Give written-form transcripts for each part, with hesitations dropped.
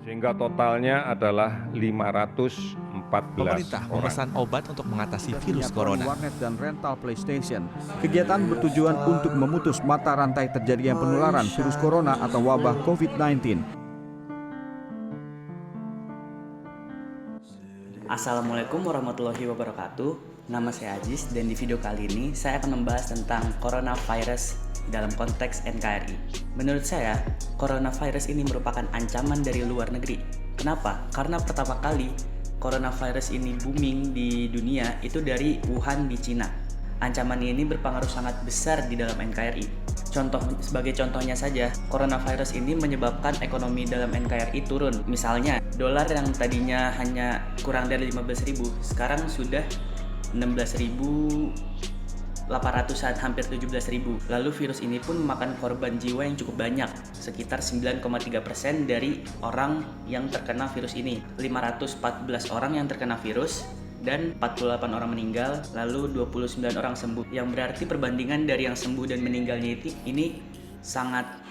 sehingga totalnya adalah 514 Pemerintah orang. memesan obat untuk mengatasi virus corona. Warnet dan rental PlayStation. Kegiatan bertujuan untuk memutus mata rantai terjadinya penularan virus corona atau wabah COVID-19. Assalamualaikum warahmatullahi wabarakatuh. Nama saya Aziz dan di video kali ini saya akan membahas tentang coronavirus dalam konteks NKRI. Menurut saya, coronavirus ini merupakan ancaman dari luar negeri. Kenapa? Karena pertama kali coronavirus ini booming di dunia itu dari Wuhan di Cina. Ancaman ini berpengaruh sangat besar di dalam NKRI. Sebagai contohnya saja, coronavirus ini menyebabkan ekonomi dalam NKRI turun. Misalnya, dolar yang tadinya hanya kurang dari 15.000, sekarang sudah 16.800-an, hampir 17.000. Lalu virus ini pun memakan korban jiwa yang cukup banyak, sekitar 9,3% dari orang yang terkena virus ini. 514 orang yang terkena virus dan 48 orang meninggal, lalu 29 orang sembuh. Yang berarti perbandingan dari yang sembuh dan meninggalnya ini sangat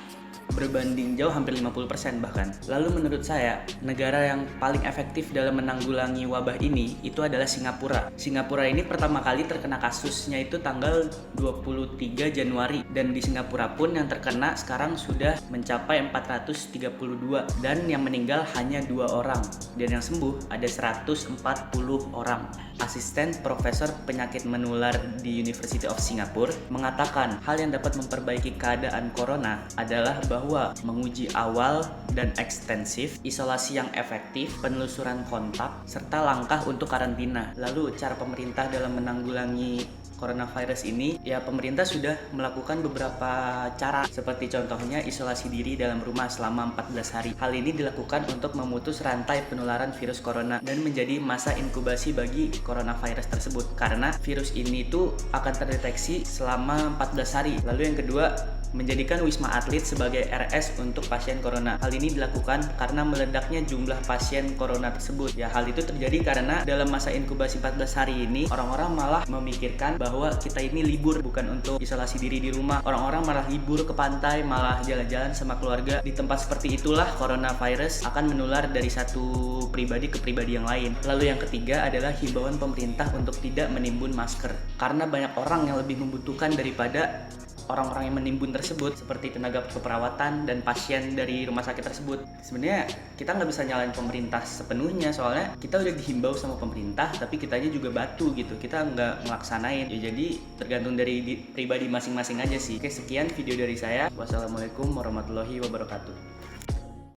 berbanding jauh, hampir 50% bahkan. Lalu menurut saya, negara yang paling efektif dalam menanggulangi wabah ini itu adalah Singapura. Singapura ini pertama kali terkena kasusnya itu tanggal 23 Januari dan di Singapura pun yang terkena sekarang sudah mencapai 432 dan yang meninggal hanya 2 orang dan yang sembuh ada 140 orang. Asisten Profesor Penyakit Menular di University of Singapore mengatakan hal yang dapat memperbaiki keadaan corona adalah bahwa menguji awal dan ekstensif, isolasi yang efektif, penelusuran kontak, serta langkah untuk karantina. Lalu cara pemerintah dalam menanggulangi coronavirus ini, ya pemerintah sudah melakukan beberapa cara, seperti contohnya isolasi diri dalam rumah selama 14 hari. Hal ini dilakukan untuk memutus rantai penularan virus corona dan menjadi masa inkubasi bagi coronavirus tersebut, karena virus ini tuh akan terdeteksi selama 14 hari. Lalu yang kedua, menjadikan Wisma Atlet sebagai RS untuk pasien corona. Hal ini dilakukan karena meledaknya jumlah pasien corona tersebut. Ya, hal itu terjadi karena dalam masa inkubasi 14 hari ini orang-orang malah memikirkan bahwa kita ini libur, bukan untuk isolasi diri di rumah. Orang-orang malah libur ke pantai, malah jalan-jalan sama keluarga. Di tempat seperti itulah coronavirus akan menular dari satu pribadi ke pribadi yang lain. Lalu yang ketiga adalah himbauan pemerintah untuk tidak menimbun masker, karena banyak orang yang lebih membutuhkan daripada orang-orang yang menimbun tersebut, seperti tenaga keperawatan dan pasien dari rumah sakit tersebut. Sebenarnya kita nggak bisa nyalain pemerintah sepenuhnya, soalnya kita udah dihimbau sama pemerintah, tapi kitanya juga batu gitu, kita nggak ngelaksanain. Ya jadi tergantung dari pribadi masing-masing aja sih. Oke, sekian video dari saya. Wassalamualaikum warahmatullahi wabarakatuh.